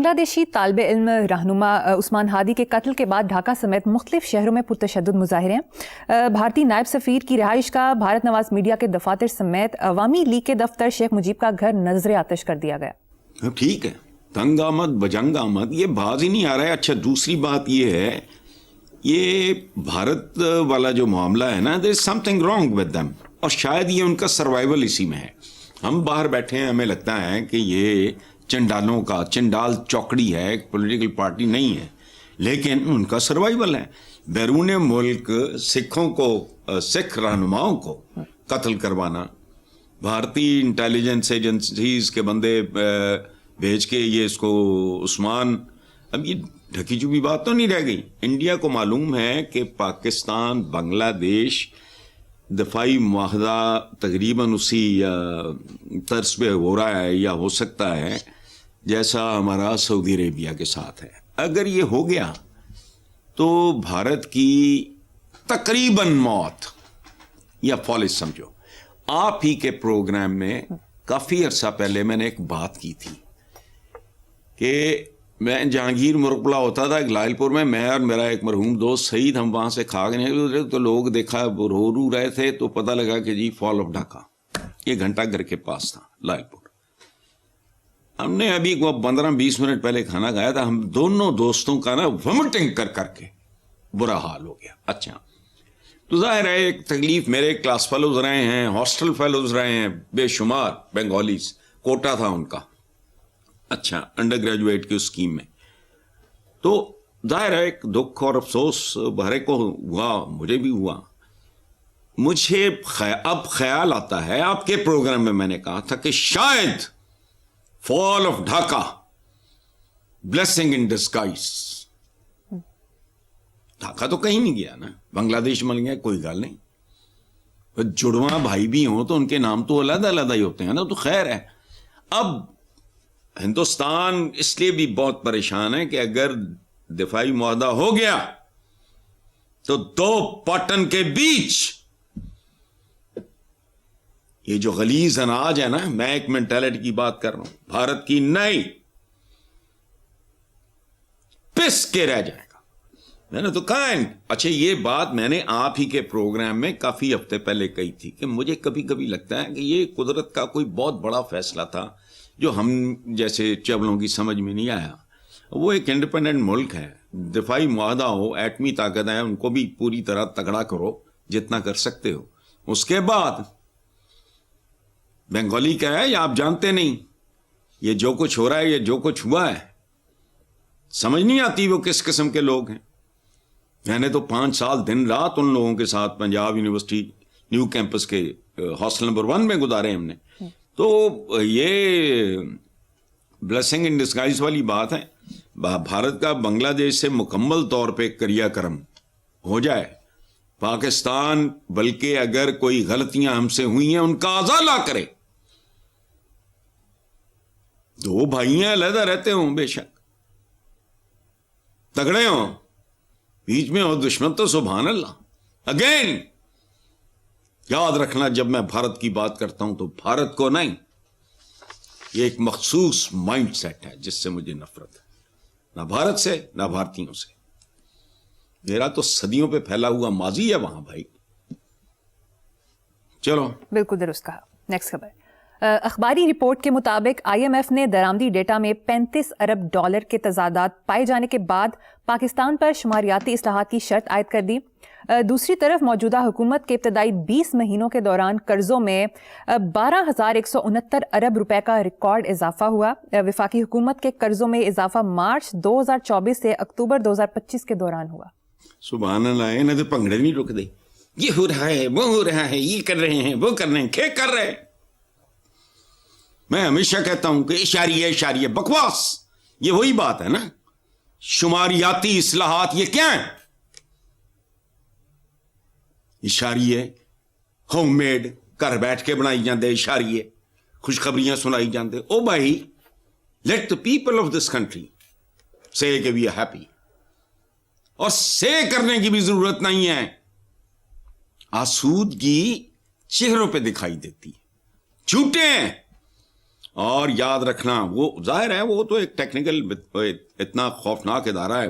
بنگلہ دیشی طالب علم رہنما عثمان ہادی کے قتل کے بعد ڈھاکہ سمیت مختلف شہروں میں پرتشدد مظاہرے ہیں. بھارتی نائب سفیر کی رہائش کا بھارت نواز میڈیا کے دفاتر سمیت عوامی لیگ کے دفتر شیخ مجیب کا گھر نظر آتش کر دیا گیا. ٹھیک ہے، تنگ آمد بجنگ آمد یہ باز ہی نہیں آ رہا ہے. اچھا دوسری بات یہ ہے، یہ بھارت والا جو معاملہ ہے نا، there is something wrong with them، اور شاید یہ ان کا سروائیول اسی میں ہے. ہم باہر بیٹھے ہیں، ہمیں لگتا ہے کہ یہ چنڈالوں کا چنڈال چوکڑی ہے، ایک پولیٹیکل پارٹی نہیں ہے، لیکن ان کا سروائیول ہے. بیرون ملک سکھوں کو، سکھ رہنماؤں کو قتل کروانا، بھارتی انٹیلیجنس ایجنسیز کے بندے بھیج کے یہ اس کو عثمان، اب یہ ڈھکی چھپی بات تو نہیں رہ گئی. انڈیا کو معلوم ہے کہ پاکستان بنگلہ دیش دفاعی معاہدہ تقریباً اسی طرز پہ ہو رہا ہے یا ہو سکتا ہے جیسا ہمارا سعودی عربیہ کے ساتھ ہے. اگر یہ ہو گیا تو بھارت کی تقریباً موت یا فالج سمجھو. آپ ہی کے پروگرام میں کافی عرصہ پہلے میں نے ایک بات کی تھی کہ میں جہانگیر مرغلا ہوتا تھا لائل پور میں اور میرا ایک مرحوم دوست سعید، ہم وہاں سے کھا گئے گزرے تو لوگ دیکھا رو رہے تھے، تو پتہ لگا کہ جی فال آف ڈھاکہ، یہ گھنٹہ گھر کے پاس تھا لائل پور. ہم نے ابھی 15-20 منٹ پہلے کھانا کھایا تھا، ہم دونوں دوستوں کا نا ومٹنگ کر کے برا حال ہو گیا. اچھا تو ظاہر ہے ایک تکلیف، میرے کلاس فیلوز رہے ہیں، ہاسٹل فیلوز رہے ہیں بے شمار بنگالیز، کوٹا تھا ان کا، اچھا انڈر گریجویٹ کی اسکیم میں. تو ظاہر ہے ایک دکھ اور افسوس بھرے کو ہوا، مجھے بھی ہوا. مجھے اب خیال آتا ہے، آپ کے پروگرام میں نے کہا تھا کہ شاید fall of Dhaka blessing in disguise. Dhaka تو کہیں نہیں گیا نا، بنگلہ دیش مل گیا، کوئی گل نہیں. جڑواں بھائی بھی ہوں تو ان کے نام تو علیحدہ علیحدہ ہی ہوتے ہیں نا، تو خیر ہے. اب ہندوستان اس لیے بھی بہت پریشان ہے کہ اگر دفاعی معاہدہ ہو گیا تو دو پاٹن کے بیچ یہ جو غلیظ اناج ہے نا، میں ایک مینٹالٹی کی بات کر رہا ہوں، بھارت کی نئی پس کے رہ جائے گا. میں نے تو کہا ہے. اچھا یہ بات میں نے آپ ہی کے پروگرام میں کافی ہفتے پہلے کہی تھی کہ مجھے کبھی کبھی لگتا ہے کہ یہ قدرت کا کوئی بہت بڑا فیصلہ تھا جو ہم جیسے چبلوں کی سمجھ میں نہیں آیا. وہ ایک انڈیپینڈنٹ ملک ہے، دفاعی معاہدہ ہو، ایٹمی طاقت ہے، ان کو بھی پوری طرح تگڑا کرو جتنا کر سکتے ہو. اس کے بعد بنگالی کیا ہے یہ آپ جانتے نہیں. یہ جو کچھ ہو رہا ہے، یہ جو کچھ ہوا ہے، سمجھ نہیں آتی وہ کس قسم کے لوگ ہیں. میں نے تو 5 سال دن رات ان لوگوں کے ساتھ پنجاب یونیورسٹی نیو کیمپس کے ہاسٹل نمبر 1 میں گزارے ہم نے. تو یہ بلیسنگ ان ڈسگائز والی بات ہے. بھارت کا بنگلہ دیش سے مکمل طور پہ کریا کرم ہو جائے، پاکستان بلکہ اگر کوئی غلطیاں ہم سے ہوئی ہیں ان کا ازالہ کرے. دو بھائیاں علیحدہ رہتے ہوں، بے شک تگڑے ہوں، بیچ میں ہو دشمن تو سبحان اللہ. اگین یاد رکھنا، جب میں بھارت کی بات کرتا ہوں تو بھارت کو نہیں، یہ ایک مخصوص مائنڈ سیٹ ہے جس سے مجھے نفرت ہے، نہ بھارت سے نہ بھارتیوں سے. میرا تو صدیوں پہ پھیلا ہوا ماضی ہے وہاں بھائی. چلو بالکل درست کہا. نیکسٹ خبر. اخباری رپورٹ کے مطابق آئی ایم ایف نے درآمدی ڈیٹا میں $35 ارب کے تضادات پائے جانے کے بعد پاکستان پر شماریاتی اصلاحات کی شرط عائد کر دی. دوسری طرف موجودہ حکومت کے ابتدائی 20 مہینوں کے دوران قرضوں میں 12,169 ارب روپے کا ریکارڈ اضافہ ہوا. وفاقی حکومت کے قرضوں میں اضافہ مارچ 2024 سے اکتوبر 2025 کے دوران ہوا. سبحان اللہ. انہیں تو پنگڑے نہیں رک دے، یہ ہو رہا ہے، وہ ہو رہا ہے، یہ کر رہے ہیں، وہ کر رہے ہیں، کیا کر رہے ہیں. میں ہمیشہ کہتا ہوں کہ اشاریہ بکواس. یہ وہی بات ہے نا، شماریاتی اصلاحات یہ کیا ہیں؟ اشاریے ہوم میڈ گھر بیٹھ کے بنائی جاندے، اشاریے خوشخبریاں سنائی جاندے. او بھائی، let the people of this country سے کہ وی آر ہیپی. اور سے کرنے کی بھی ضرورت نہیں ہے. آسودگی چہروں پہ دکھائی دیتی ہے. جھوٹے ہیں. اور یاد رکھنا وہ ظاہر ہے وہ تو ایک ٹیکنیکل اتنا خوفناک ادارہ ہے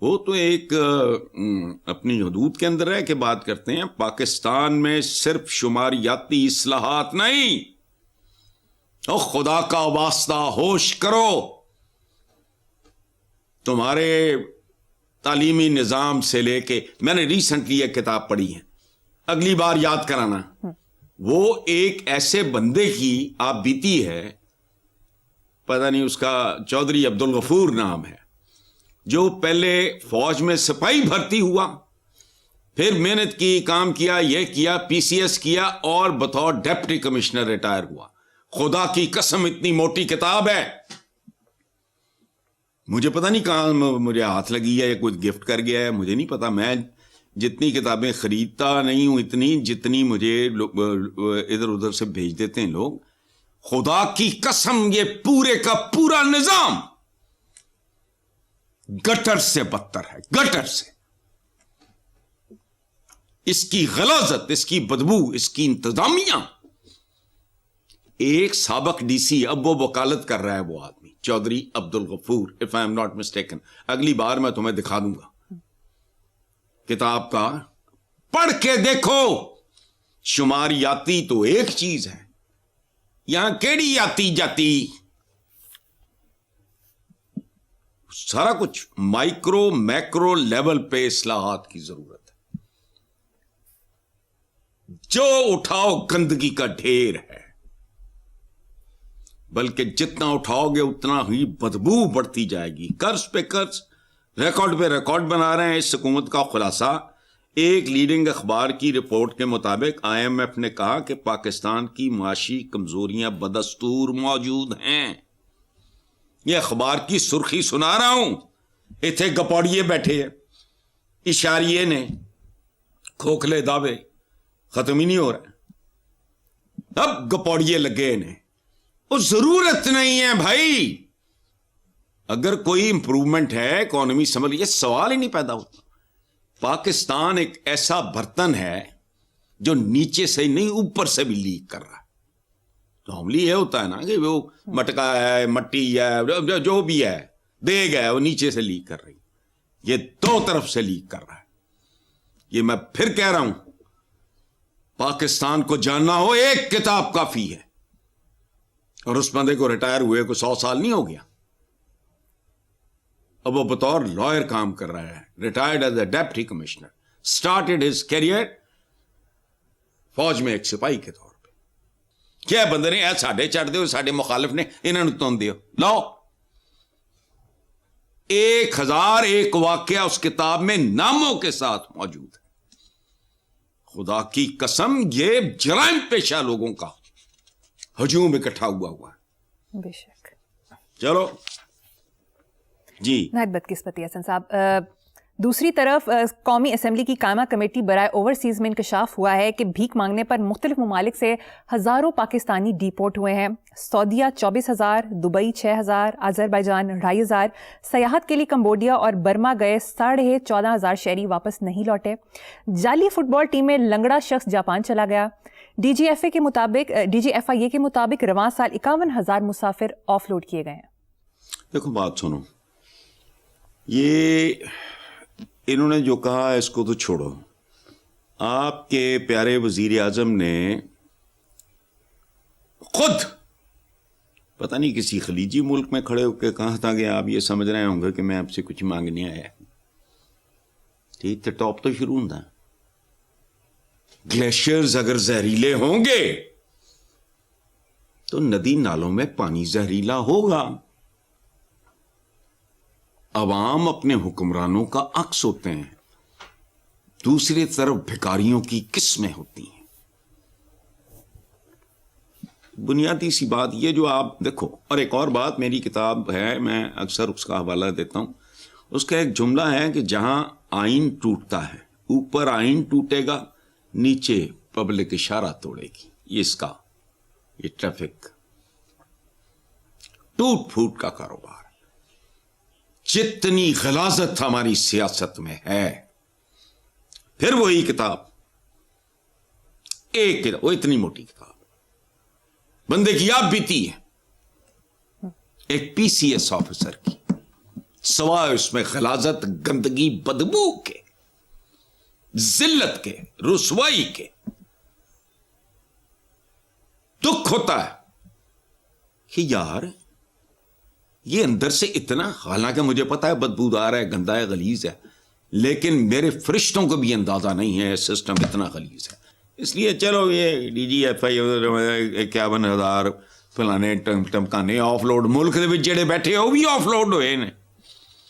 وہ تو ایک اپنی حدود کے اندر رہ کے بات کرتے ہیں. پاکستان میں صرف شماریاتی اصلاحات نہیں, او خدا کا واسطہ ہوش کرو, تمہارے تعلیمی نظام سے لے کے, میں نے ریسنٹلی ایک کتاب پڑھی ہے, اگلی بار یاد کرانا, وہ ایک ایسے بندے کی آپ بیتی ہے, پتہ نہیں اس کا چودھری عبدالغفور نام ہے, جو پہلے فوج میں سپاہی بھرتی ہوا, پھر محنت کی, کام کیا, یہ کیا, پی سی ایس کیا, اور بطور ڈپٹی کمشنر ریٹائر ہوا. خدا کی قسم اتنی موٹی کتاب ہے, مجھے پتہ نہیں کہاں مجھے ہاتھ لگی ہے, کوئی گفٹ کر گیا ہے, مجھے نہیں پتا. میں جتنی کتابیں خریدتا نہیں ہوں اتنی جتنی مجھے ادھر ادھر سے بھیج دیتے ہیں لوگ. خدا کی قسم یہ پورے کا پورا نظام گٹر سے بدتر ہے, گٹر سے. اس کی غلاظت, اس کی بدبو, اس کی انتظامیہ. ایک سابق ڈی سی, اب وہ وکالت کر رہا ہے وہ آدمی, Chaudhry Abdul Ghafoor, if I am not mistaken. اگلی بار میں تمہیں دکھا دوں گا کتاب کا, پڑھ کے دیکھو. شماریاتی تو ایک چیز ہے, یہاں کیڑی آتی جاتی, سارا کچھ مائکرو میکرو لیول پہ اصلاحات کی ضرورت ہے. جو اٹھاؤ گندگی کا ڈھیر ہے, بلکہ جتنا اٹھاؤ گے اتنا ہی بدبو بڑھتی جائے گی. قرض پہ قرض, ریکارڈ پہ ریکارڈ بنا رہے ہیں. اس حکومت کا خلاصہ ایک لیڈنگ اخبار کی رپورٹ کے مطابق IMF نے کہا کہ پاکستان کی معاشی کمزوریاں بدستور موجود ہیں. یہ اخبار کی سرخی سنا رہا ہوں, اتنے گپوڑیے بیٹھے ہیں, اشاریے نے, کھوکھلے دعوے ختم ہی نہیں ہو رہے. اب گپوڑیے لگے انہیں, وہ ضرورت نہیں ہے بھائی. اگر کوئی امپروومنٹ ہے اکانومی سمجھ, یہ سوال ہی نہیں پیدا ہوتا. پاکستان ایک ایسا برتن ہے جو نیچے سے نہیں اوپر سے بھی لیک کر رہا ہے. تو معاملی یہ ہوتا ہے نا کہ وہ مٹکا ہے, مٹی ہے, جو بھی ہے, دیگ ہے, وہ نیچے سے لیک کر رہی. یہ دو طرف سے لیک کر رہا ہے. یہ میں پھر کہہ رہا ہوں, پاکستان کو جاننا ہو ایک کتاب کافی ہے. اور اس بندے کو ریٹائر ہوئے کو 100 سال نہیں ہو گیا, اب وہ بطور لائر کام کر رہا ہے, retired as a deputy commissioner, started his career فوج میں ایک سپاہی کے طور پہ. کیا بندے نے ساڈے چڑھ دے, ساڈے مخالف نے انہوں نے تون دیو لاؤ. 1001 واقعہ اس کتاب میں ناموں کے ساتھ موجود ہے. خدا کی قسم یہ جرائم پیشہ لوگوں کا ہجوم اکٹھا ہوا ہے. بے شک. چلو جی, نہایت بدقسمتی حسن صاحب. دوسری طرف قومی اسمبلی کی قائمہ کمیٹی برائے اوورسیز میں انکشاف ہوا ہے کہ بھیک مانگنے پر مختلف ممالک سے ہزاروں پاکستانی ڈیپورٹ ہوئے ہیں. سعودیہ 24,000, دبئی 6,000, آذربائیجان 2,500, سیاحت کے لیے کمبوڈیا اور برما گئے 14,500 شہری واپس نہیں لوٹے. جعلی فٹ بال ٹیم میں لنگڑا شخص جاپان چلا گیا. ڈی جی ایف آئی اے کے مطابق رواں سال 51,000 مسافر آف لوڈ کیے گئے ہیں. دیکھو بات سنو, یہ انہوں نے جو کہا اس کو تو چھوڑو. آپ کے پیارے وزیر اعظم نے خود پتہ نہیں کسی خلیجی ملک میں کھڑے ہو کے کہا تھا کہ آپ یہ سمجھ رہے ہوں گے کہ میں آپ سے کچھ مانگنے آیا. ٹھیک تو ٹاپ تو شروع ہوتا. گلیشیئرز اگر زہریلے ہوں گے تو ندی نالوں میں پانی زہریلا ہوگا. عوام اپنے حکمرانوں کا عکس ہوتے ہیں, دوسری طرف بھکاریوں کی قسمیں ہوتی ہیں. بنیادی سی بات یہ جو آپ دیکھو. اور ایک اور بات, میری کتاب ہے, میں اکثر اس کا حوالہ دیتا ہوں. اس کا ایک جملہ ہے کہ جہاں آئین ٹوٹتا ہے, اوپر آئین ٹوٹے گا, نیچے پبلک اشارہ توڑے گی. یہ اس کا یہ ٹریفک ٹوٹ پھوٹ کا کاروبار. جتنی غلاظت ہماری سیاست میں ہے, پھر وہی کتاب, ایک کتاب, وہ اتنی موٹی کتاب, بندے کی آپ بیتی ہے, ایک PCS آفیسر کی، سوائے اس میں غلاظت، گندگی، بدبو کے، ذلت کے، رسوائی کے، دکھ ہوتا ہے کہ یار یہ اندر سے اتنا، حالانکہ مجھے پتا ہے بدبودار ہے، گندا ہے، غلیظ ہے، لیکن میرے فرشتوں کو بھی اندازہ نہیں ہے سسٹم اتنا غلیظ ہے. اس لیے چلو یہ DGFI 51,000 فلانے ٹمکانے آف لوڈ ملک دے وچ جڑے بیٹھے وہ بھی آف لوڈ ہوئے نے.